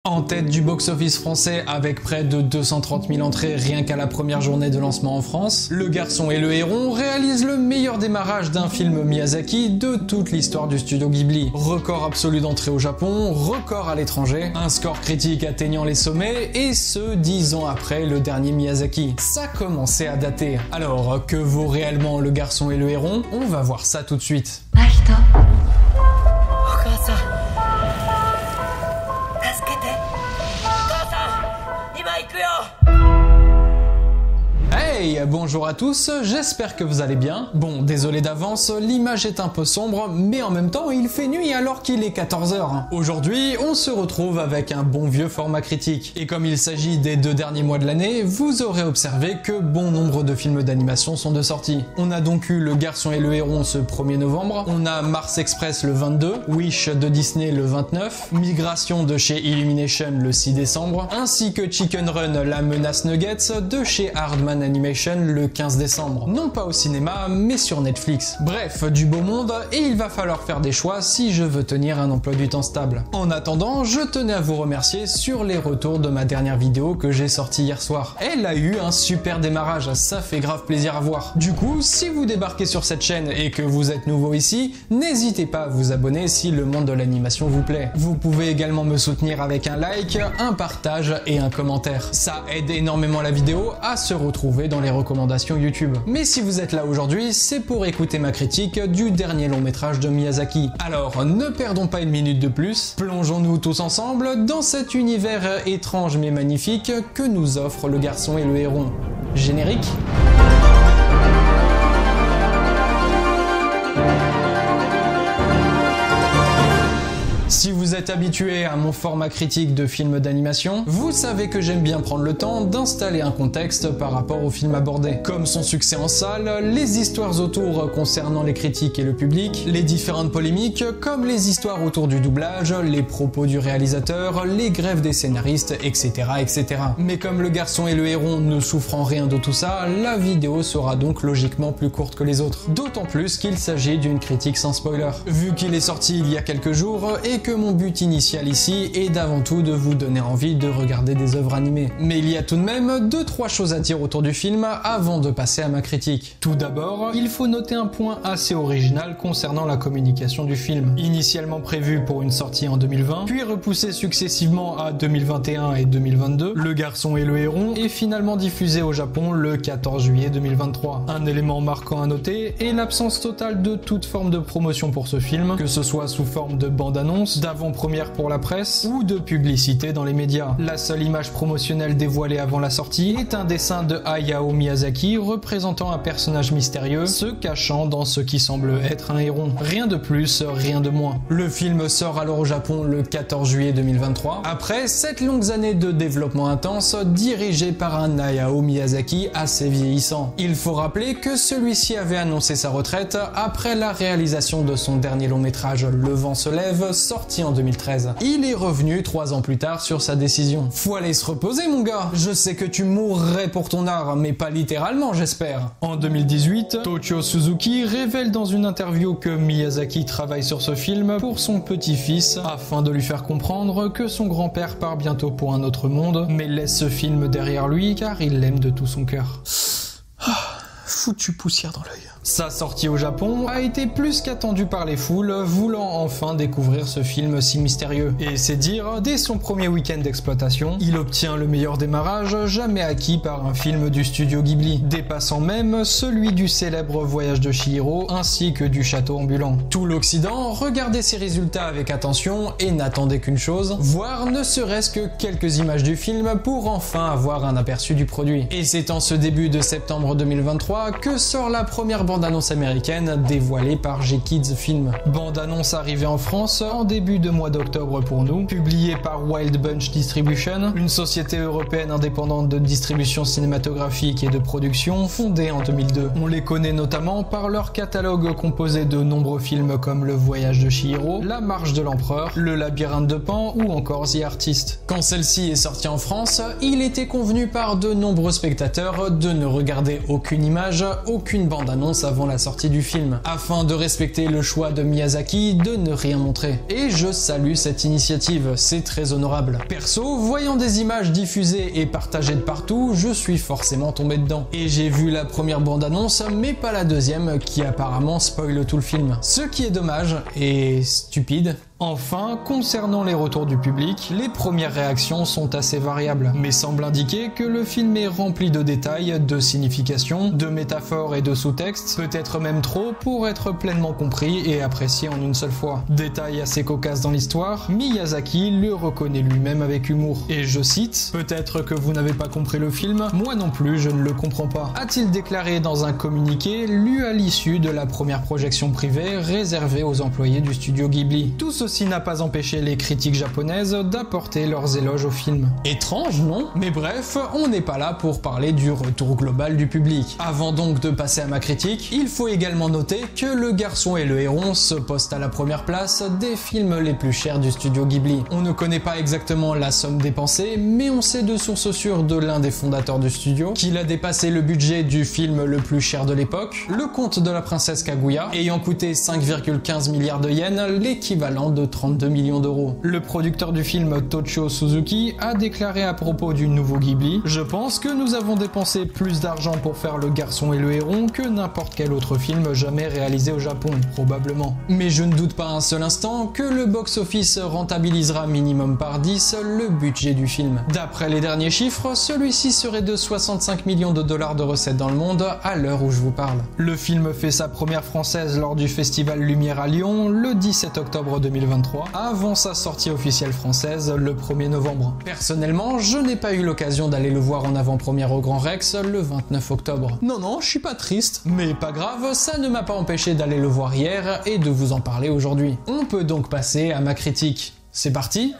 En tête du box-office français avec près de 230 000 entrées rien qu'à la première journée de lancement en France, Le Garçon et le Héron réalise le meilleur démarrage d'un film Miyazaki de toute l'histoire du studio Ghibli. Record absolu d'entrée au Japon, record à l'étranger, un score critique atteignant les sommets, et ce 10 ans après le dernier Miyazaki. Ça commençait à dater. Alors, que vaut réellement Le Garçon et le Héron? On va voir ça tout de suite. Hey, bonjour à tous, j'espère que vous allez bien. Bon, désolé d'avance, l'image est un peu sombre, mais en même temps, il fait nuit alors qu'il est 14h. Aujourd'hui, on se retrouve avec un bon vieux format critique. Et comme il s'agit des 2 derniers mois de l'année, vous aurez observé que bon nombre de films d'animation sont de sortie. On a donc eu Le Garçon et le Héron ce 1er novembre, on a Mars Express le 22, Wish de Disney le 29, Migration de chez Illumination le 6 décembre, ainsi que Chicken Run La Menace Nuggets de chez Aardman Animation le 15 décembre. Non pas au cinéma, mais sur Netflix. Bref, du beau monde, et il va falloir faire des choix si je veux tenir un emploi du temps stable. En attendant, je tenais à vous remercier sur les retours de ma dernière vidéo que j'ai sortie hier soir. Elle a eu un super démarrage, ça fait grave plaisir à voir. Du coup, si vous débarquez sur cette chaîne et que vous êtes nouveau ici, n'hésitez pas à vous abonner si le monde de l'animation vous plaît. Vous pouvez également me soutenir avec un like, un partage et un commentaire. Ça aide énormément la vidéo à se retrouver dans les recommandations YouTube. Mais si vous êtes là aujourd'hui, c'est pour écouter ma critique du dernier long métrage de Miyazaki. Alors, ne perdons pas une minute de plus, plongeons-nous tous ensemble dans cet univers étrange mais magnifique que nous offre Le Garçon et le Héron. Générique ? Si vous êtes habitué à mon format critique de films d'animation, vous savez que j'aime bien prendre le temps d'installer un contexte par rapport au film abordé. Comme son succès en salle, les histoires autour concernant les critiques et le public, les différentes polémiques, comme les histoires autour du doublage, les propos du réalisateur, les grèves des scénaristes, etc. etc. Mais comme Le Garçon et le Héron ne souffrent en rien de tout ça, la vidéo sera donc logiquement plus courte que les autres. D'autant plus qu'il s'agit d'une critique sans spoiler. Vu qu'il est sorti il y a quelques jours et que mon but initial ici est d'avant tout de vous donner envie de regarder des œuvres animées. Mais il y a tout de même 2-3 choses à dire autour du film avant de passer à ma critique. Tout d'abord, il faut noter un point assez original concernant la communication du film. Initialement prévu pour une sortie en 2020, puis repoussé successivement à 2021 et 2022, Le Garçon et le Héron est finalement diffusé au Japon le 14 juillet 2023. Un élément marquant à noter est l'absence totale de toute forme de promotion pour ce film, que ce soit sous forme de bande-annonce, d'avant-première pour la presse ou de publicité dans les médias. La seule image promotionnelle dévoilée avant la sortie est un dessin de Hayao Miyazaki représentant un personnage mystérieux se cachant dans ce qui semble être un héron. Rien de plus, rien de moins. Le film sort alors au Japon le 14 juillet 2023, après 7 longues années de développement intense dirigé par un Hayao Miyazaki assez vieillissant. Il faut rappeler que celui-ci avait annoncé sa retraite après la réalisation de son dernier long métrage Le Vent se lève, sorti en 2013. Il est revenu 3 ans plus tard sur sa décision. Faut aller se reposer mon gars, je sais que tu mourrais pour ton art, mais pas littéralement j'espère. En 2018, Toshio Suzuki révèle dans une interview que Miyazaki travaille sur ce film pour son petit-fils afin de lui faire comprendre que son grand-père part bientôt pour un autre monde, mais laisse ce film derrière lui car il l'aime de tout son cœur. Foutu poussière dans l'œil. Sa sortie au Japon a été plus qu'attendue par les foules, voulant enfin découvrir ce film si mystérieux. Et c'est dire, dès son premier week-end d'exploitation, il obtient le meilleur démarrage jamais acquis par un film du studio Ghibli, dépassant même celui du célèbre Voyage de Chihiro ainsi que du Château ambulant. Tout l'Occident regardait ces résultats avec attention et n'attendait qu'une chose, voir ne serait-ce que quelques images du film pour enfin avoir un aperçu du produit. Et c'est en ce début de septembre 2023 que sort la première bande-annonce américaine dévoilée par G-Kids Film. Bande-annonce arrivée en France en début de mois d'octobre pour nous, publiée par Wild Bunch Distribution, une société européenne indépendante de distribution cinématographique et de production fondée en 2002. On les connaît notamment par leur catalogue composé de nombreux films comme Le Voyage de Chihiro, La Marche de l'Empereur, Le Labyrinthe de Pan ou encore The Artist. Quand celle-ci est sortie en France, il était convenu par de nombreux spectateurs de ne regarder aucune image tournage, aucune bande-annonce avant la sortie du film, afin de respecter le choix de Miyazaki de ne rien montrer. Et je salue cette initiative, c'est très honorable. Perso, voyant des images diffusées et partagées de partout, je suis forcément tombé dedans. Et j'ai vu la première bande-annonce, mais pas la deuxième, qui apparemment spoil tout le film. Ce qui est dommage et stupide. Enfin, concernant les retours du public, les premières réactions sont assez variables, mais semblent indiquer que le film est rempli de détails, de significations, de métaphores et de sous-textes, peut-être même trop pour être pleinement compris et apprécié en une seule fois. Détail assez cocasse dans l'histoire, Miyazaki le reconnaît lui-même avec humour. Et je cite, « Peut-être que vous n'avez pas compris le film, moi non plus je ne le comprends pas », a-t-il déclaré dans un communiqué lu à l'issue de la première projection privée réservée aux employés du studio Ghibli. Tout ceci n'a pas empêché les critiques japonaises d'apporter leurs éloges au film. Étrange, non? Mais bref, on n'est pas là pour parler du retour global du public. Avant donc de passer à ma critique, il faut également noter que Le Garçon et le Héron se postent à la première place des films les plus chers du studio Ghibli. On ne connaît pas exactement la somme dépensée, mais on sait de sources sûres de l'un des fondateurs du studio qu'il a dépassé le budget du film le plus cher de l'époque, Le Conte de la Princesse Kaguya, ayant coûté 5,15 milliards de yens, l'équivalent de 32 millions d'euros. Le producteur du film, Toshio Suzuki, a déclaré à propos du nouveau Ghibli « Je pense que nous avons dépensé plus d'argent pour faire Le Garçon et le Héron que n'importe quel autre film jamais réalisé au Japon, probablement. Mais je ne doute pas un seul instant que le box-office rentabilisera minimum par 10 le budget du film. D'après les derniers chiffres, celui-ci serait de 65 millions de dollars de recettes dans le monde à l'heure où je vous parle. Le film fait sa première française lors du Festival Lumière à Lyon le 17 octobre 2023, avant sa sortie officielle française le 1er novembre. Personnellement, je n'ai pas eu l'occasion d'aller le voir en avant-première au Grand Rex le 29 octobre. Non, je suis pas triste, mais pas grave, ça ne m'a pas empêché d'aller le voir hier et de vous en parler aujourd'hui. On peut donc passer à ma critique. C'est parti?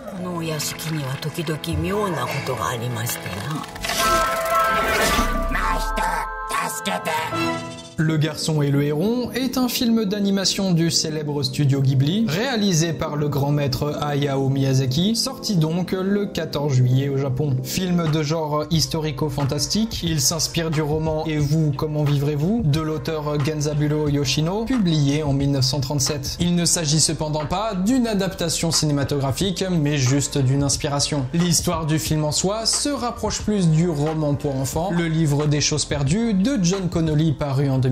Le Garçon et le Héron est un film d'animation du célèbre studio Ghibli, réalisé par le grand maître Hayao Miyazaki, sorti donc le 14 juillet au Japon. Film de genre historico-fantastique, il s'inspire du roman Et vous, comment vivrez-vous de l'auteur Genzaburo Yoshino, publié en 1937. Il ne s'agit cependant pas d'une adaptation cinématographique, mais juste d'une inspiration. L'histoire du film en soi se rapproche plus du roman pour enfants, Le Livre des choses perdues de John Connolly, paru en 2006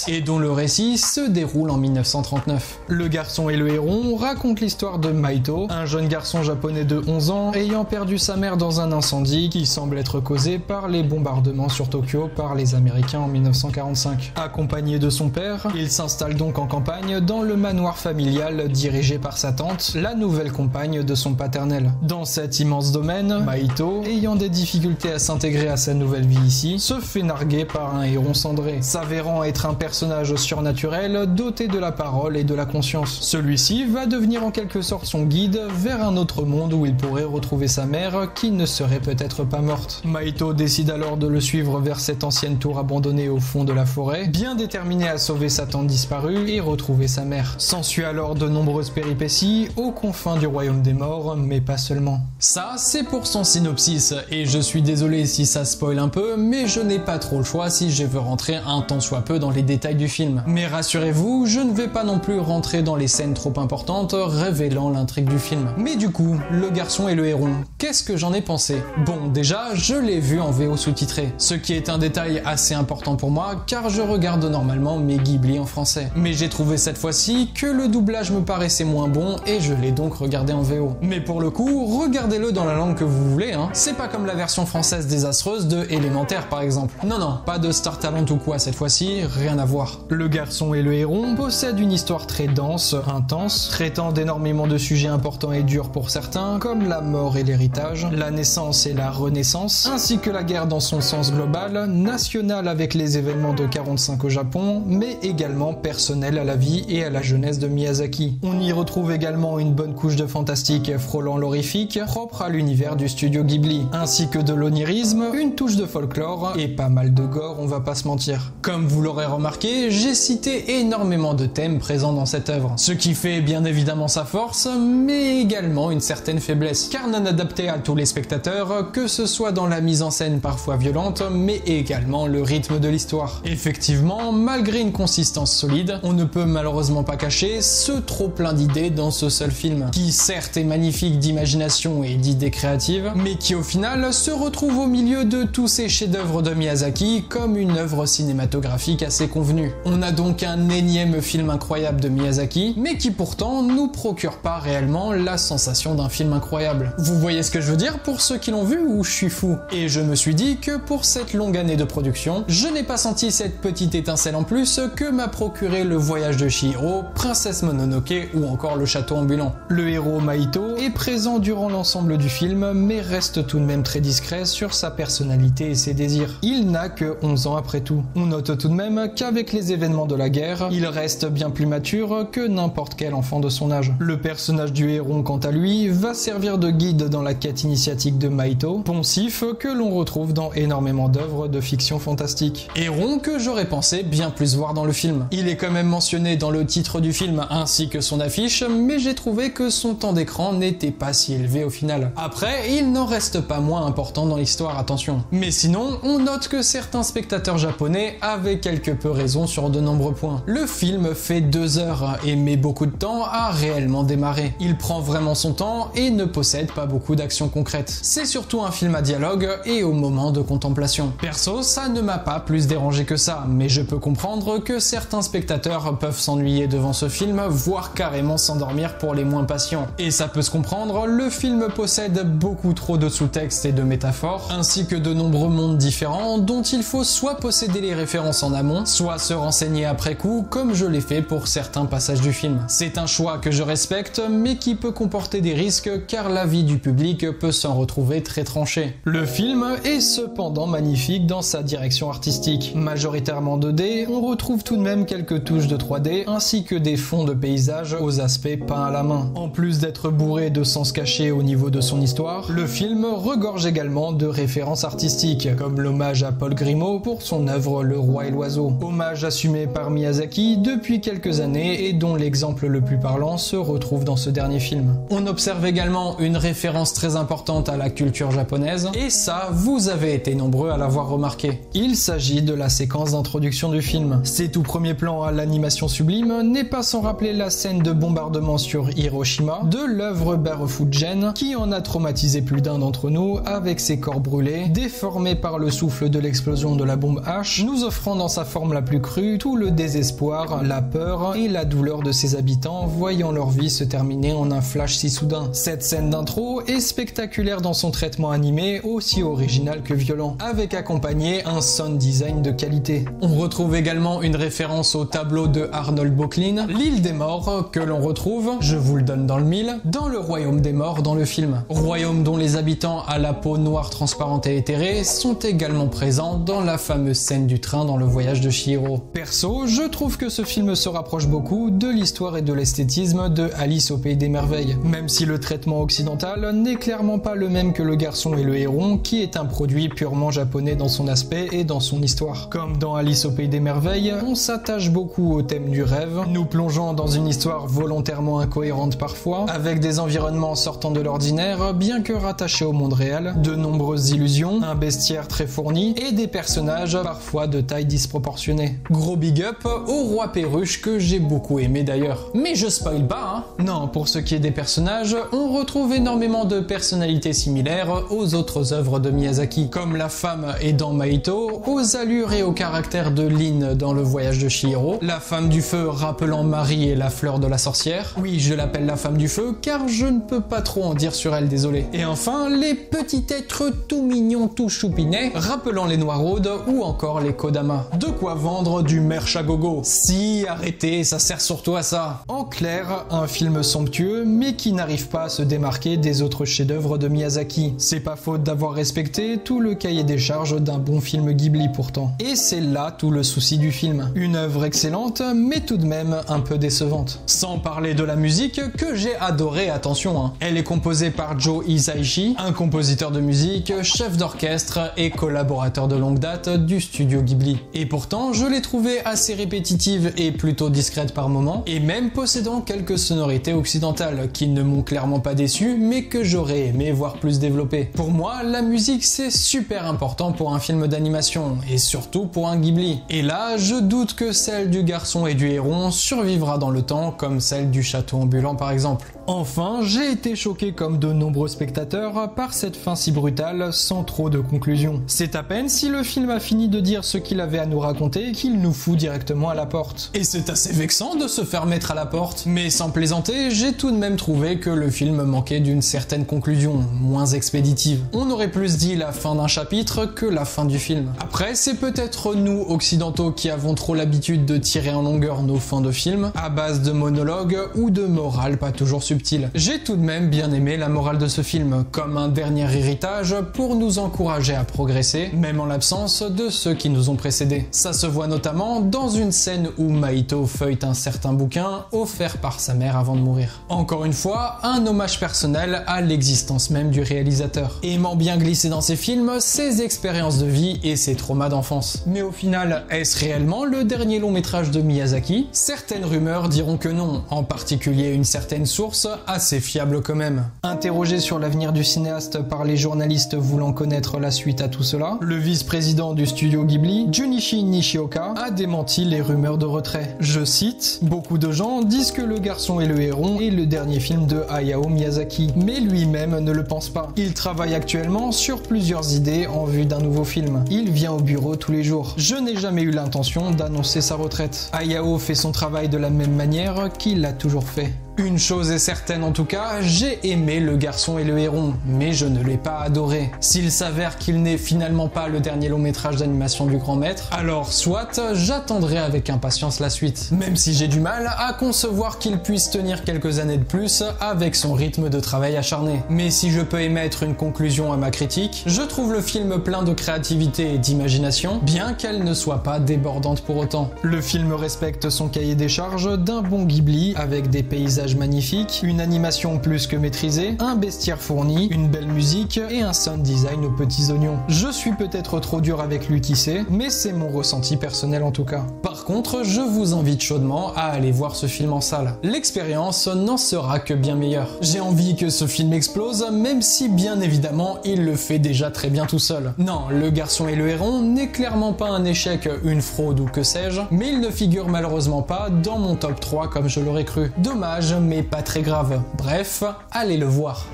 et dont le récit se déroule en 1939. Le Garçon et le Héron raconte l'histoire de Maito, un jeune garçon japonais de 11 ans ayant perdu sa mère dans un incendie qui semble être causé par les bombardements sur Tokyo par les Américains en 1945. Accompagné de son père, il s'installe donc en campagne dans le manoir familial dirigé par sa tante, la nouvelle compagne de son paternel. Dans cet immense domaine, Maito, ayant des difficultés à s'intégrer à sa nouvelle vie ici, se fait narguer par un héron cendré, s'avérant être un personnage surnaturel doté de la parole et de la conscience. Celui-ci va devenir en quelque sorte son guide vers un autre monde où il pourrait retrouver sa mère qui ne serait peut-être pas morte. Maito décide alors de le suivre vers cette ancienne tour abandonnée au fond de la forêt, bien déterminé à sauver sa tante disparue et retrouver sa mère. S'ensuit alors de nombreuses péripéties aux confins du royaume des morts, mais pas seulement. Ça, c'est pour son synopsis, et je suis désolé si ça spoil un peu, mais je n'ai pas trop le choix si je veux rentrer un tant soit peu dans les détails du film. Mais rassurez-vous, je ne vais pas non plus rentrer dans les scènes trop importantes révélant l'intrigue du film. Mais du coup, Le Garçon et le Héron, qu'est-ce que j'en ai pensé? Bon, déjà, je l'ai vu en VO sous-titré, ce qui est un détail assez important pour moi car je regarde normalement mes Ghibli en français. Mais j'ai trouvé cette fois-ci que le doublage me paraissait moins bon et je l'ai donc regardé en VO. Mais pour le coup, regardez-le dans la langue que vous voulez, hein. C'est pas comme la version française désastreuse de Élémentaire par exemple. Non, pas de Star Talent ou quoi cette fois-ci, rien à voir. Le Garçon et le Héron possède une histoire très dense, intense, traitant d'énormément de sujets importants et durs pour certains, comme la mort et l'héritage, la naissance et la renaissance, ainsi que la guerre dans son sens global, national avec les événements de 45 au Japon, mais également personnel à la vie et à la jeunesse de Miyazaki. On y retrouve également une bonne couche de fantastique frôlant l'horrifique, propre à l'univers du studio Ghibli, ainsi que de l'onirisme, une touche de folklore et pas mal de gore, on va pas se mentir. Comme vous l'aurez remarqué, j'ai cité énormément de thèmes présents dans cette œuvre, ce qui fait bien évidemment sa force, mais également une certaine faiblesse, car non adapté à tous les spectateurs, que ce soit dans la mise en scène parfois violente, mais également le rythme de l'histoire. Effectivement, malgré une consistance solide, on ne peut malheureusement pas cacher ce trop plein d'idées dans ce seul film, qui certes est magnifique d'imagination et d'idées créatives, mais qui au final se retrouve au milieu de tous ces chefs-d'œuvre de Miyazaki comme une œuvre cinématographique assez convenue. On a donc un énième film incroyable de Miyazaki, mais qui pourtant nous procure pas réellement la sensation d'un film incroyable. Vous voyez ce que je veux dire pour ceux qui l'ont vu ou je suis fou? Et je me suis dit que pour cette longue année de production, je n'ai pas senti cette petite étincelle en plus que m'a procuré Le Voyage de Chihiro, Princesse Mononoke ou encore Le Château Ambulant. Le héros Mahito est présent durant l'ensemble du film, mais reste tout de même très discret sur sa personnalité et ses désirs. Il n'a que 11 ans après tout. On note tout de même qu'avec les événements de la guerre, il reste bien plus mature que n'importe quel enfant de son âge. Le personnage du héron, quant à lui, va servir de guide dans la quête initiatique de Mahito, poncif que l'on retrouve dans énormément d'œuvres de fiction fantastique. Héron que j'aurais pensé bien plus voir dans le film. Il est quand même mentionné dans le titre du film ainsi que son affiche, mais j'ai trouvé que son temps d'écran n'était pas si élevé au final. Après, il n'en reste pas moins important dans l'histoire, attention. Mais sinon, on note que certains spectateurs japonais avaient quelque peu raison sur de nombreux points. Le film fait 2 heures et met beaucoup de temps à réellement démarrer. Il prend vraiment son temps et ne possède pas beaucoup d'actions concrètes. C'est surtout un film à dialogue et au moment de contemplation. Perso, ça ne m'a pas plus dérangé que ça, mais je peux comprendre que certains spectateurs peuvent s'ennuyer devant ce film, voire carrément s'endormir pour les moins patients. Et ça peut se comprendre, le film possède beaucoup trop de sous-textes et de métaphores, ainsi que de nombreux mondes différents dont il faut soit posséder les références en amont, soit se renseigner après coup, comme je l'ai fait pour certains passages du film. C'est un choix que je respecte, mais qui peut comporter des risques car l'avis du public peut s'en retrouver très tranché. Le film est cependant magnifique dans sa direction artistique. Majoritairement 2D, on retrouve tout de même quelques touches de 3D, ainsi que des fonds de paysages aux aspects peints à la main. En plus d'être bourré de sens cachés au niveau de son histoire, le film regorge également de références artistiques, comme l'hommage à Paul Grimaud pour son œuvre Le Roi et l'Oiseau. Hommage assumé par Miyazaki depuis quelques années et dont l'exemple le plus parlant se retrouve dans ce dernier film. On observe également une référence très importante à la culture japonaise, et ça, vous avez été nombreux à l'avoir remarqué. Il s'agit de la séquence d'introduction du film. Ses tout premiers plans à l'animation sublime n'est pas sans rappeler la scène de bombardement sur Hiroshima de l'œuvre Barefoot-Gen qui en a traumatisé plus d'un d'entre nous avec ses corps brûlés, déformés par le souffle de l'explosion de la bombe H, nous offrant dans sa forme la plus crue tout le désespoir, la peur et la douleur de ses habitants voyant leur vie se terminer en un flash si soudain. Cette scène d'intro est spectaculaire dans son traitement animé, aussi original que violent, avec accompagné un sound design de qualité. On retrouve également une référence au tableau de Arnold Böcklin, L'île des morts, que l'on retrouve, je vous le donne dans le mille, dans le royaume des morts dans le film. Royaume dont les habitants à la peau noire transparente et éthérée sont également présents dans la fameuse scène du train dans Le Voyage de Chihiro. Perso, je trouve que ce film se rapproche beaucoup de l'histoire et de l'esthétisme de Alice au Pays des Merveilles, même si le traitement occidental n'est clairement pas le même que Le Garçon et le Héron, qui est un produit purement japonais dans son aspect et dans son histoire. Comme dans Alice au Pays des Merveilles, on s'attache beaucoup au thème du rêve, nous plongeant dans une histoire volontairement incohérente parfois, avec des environnements sortant de l'ordinaire, bien que rattachés au monde réel, de nombreuses illusions, un bestiaire très fourni et des personnages parfois de taille disproportionnée. Gros big up au roi perruche que j'ai beaucoup aimé d'ailleurs. Mais je spoil pas, hein. Non, pour ce qui est des personnages, on retrouve énormément de personnalités similaires aux autres œuvres de Miyazaki, comme la femme aidant Mahito, aux allures et au caractère de Lin dans Le Voyage de Chihiro, la femme du feu rappelant Marie et la fleur de la sorcière. Oui, je l'appelle la femme du feu car je ne peux pas trop en dire sur elle, désolé. Et enfin, les petits êtres tout mignons, tout choupinets, rappelant les Noiraudes ou encore les Kodama. De quoi vendre du merch à gogo. Si, arrêtez, ça sert surtout à ça. En clair, un film somptueux, mais qui n'arrive pas à se démarquer des autres chefs-d'œuvre de Miyazaki. C'est pas faute d'avoir respecté tout le cahier des charges d'un bon film Ghibli pourtant. Et c'est là tout le souci du film. Une œuvre excellente, mais tout de même un peu décevante. Sans parler de la musique, que j'ai adoré, attention, hein. Elle est composée par Joe Hisaishi, un compositeur de musique, chef d'orchestre et collaborateur de longue date du studio Ghibli. Et pourtant, je l'ai trouvée assez répétitive et plutôt discrète par moments, et même possédant quelques sonorités occidentales qui ne m'ont clairement pas déçu, mais que j'aurais aimé voir plus développées. Pour moi, la musique c'est super important pour un film d'animation, et surtout pour un Ghibli. Et là, je doute que celle du garçon et du héron survivra dans le temps comme celle du château ambulant par exemple. Enfin, j'ai été choqué comme de nombreux spectateurs par cette fin si brutale sans trop de conclusion. C'est à peine si le film a fini de dire ce qu'il avait à nous raconter qu'il nous fout directement à la porte. Et c'est assez vexant de se faire mettre à la porte. Mais sans plaisanter, j'ai tout de même trouvé que le film manquait d'une certaine conclusion, moins expéditive. On aurait plus dit la fin d'un chapitre que la fin du film. Après, c'est peut-être nous occidentaux qui avons trop l'habitude de tirer en longueur nos fins de film à base de monologues ou de morale pas toujours subtile. J'ai tout de même bien aimé la morale de ce film, comme un dernier héritage pour nous encourager à progresser, même en l'absence de ceux qui nous ont précédés. Ça se voit notamment dans une scène où Mahito feuillete un certain bouquin offert par sa mère avant de mourir. Encore une fois, un hommage personnel à l'existence même du réalisateur, aimant bien glisser dans ses films ses expériences de vie et ses traumas d'enfance. Mais au final, est-ce réellement le dernier long métrage de Miyazaki? Certaines rumeurs diront que non, en particulier une certaine source assez fiable quand même. Interrogé sur l'avenir du cinéaste par les journalistes voulant connaître la suite à tout cela, le vice-président du studio Ghibli, Junichi Nishioka, a démenti les rumeurs de retrait. Je cite, « Beaucoup de gens disent que Le Garçon et le Héron est le dernier film de Hayao Miyazaki, mais lui-même ne le pense pas. Il travaille actuellement sur plusieurs idées en vue d'un nouveau film. Il vient au bureau tous les jours. Je n'ai jamais eu l'intention d'annoncer sa retraite. Hayao fait son travail de la même manière qu'il l'a toujours fait. » Une chose est certaine en tout cas, j'ai aimé Le Garçon et le Héron, mais je ne l'ai pas adoré. S'il s'avère qu'il n'est finalement pas le dernier long métrage d'animation du grand maître, alors soit j'attendrai avec impatience la suite. Même si j'ai du mal à concevoir qu'il puisse tenir quelques années de plus avec son rythme de travail acharné. Mais si je peux émettre une conclusion à ma critique, je trouve le film plein de créativité et d'imagination, bien qu'elle ne soit pas débordante pour autant. Le film respecte son cahier des charges d'un bon Ghibli avec des paysages magnifique, une animation plus que maîtrisée, un bestiaire fourni, une belle musique et un sound design aux petits oignons. Je suis peut-être trop dur avec lui qui sait, mais c'est mon ressenti personnel en tout cas. Par contre, je vous invite chaudement à aller voir ce film en salle. L'expérience n'en sera que bien meilleure. J'ai envie que ce film explose, même si bien évidemment il le fait déjà très bien tout seul. Non, Le Garçon et le Héron n'est clairement pas un échec, une fraude ou que sais-je, mais il ne figure malheureusement pas dans mon top 3 comme je l'aurais cru. Dommage, mais pas très grave. Bref, allez le voir.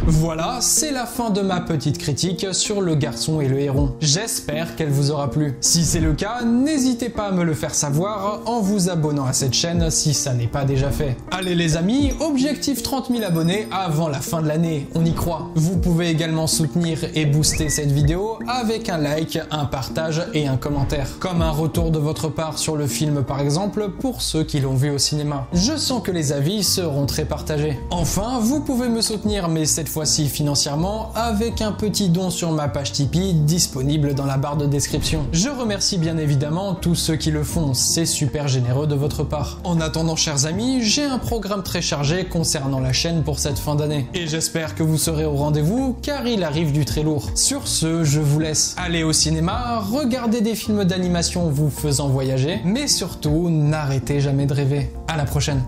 Voilà, c'est la fin de ma petite critique sur Le Garçon et le Héron. J'espère qu'elle vous aura plu. Si c'est le cas, n'hésitez pas à me le faire savoir en vous abonnant à cette chaîne si ça n'est pas déjà fait. Allez les amis, objectif 30 000 abonnés avant la fin de l'année, on y croit. Vous pouvez également soutenir et booster cette vidéo avec un like, un partage et un commentaire. Comme un retour de votre part sur le film par exemple, pour ceux qui l'ont vu au cinéma. Je sens que les avis seront très partagés. Enfin, vous pouvez me soutenir, mais cette fois-ci financièrement, avec un petit don sur ma page Tipeee disponible dans la barre de description. Je remercie bien évidemment tous ceux qui le font, c'est super généreux de votre part. En attendant chers amis, j'ai un programme très chargé concernant la chaîne pour cette fin d'année. Et j'espère que vous serez au rendez-vous car il arrive du très lourd. Sur ce, je vous laisse. Allez au cinéma, regardez des films d'animation vous faisant voyager, mais surtout, n'arrêtez jamais de rêver. À la prochaine.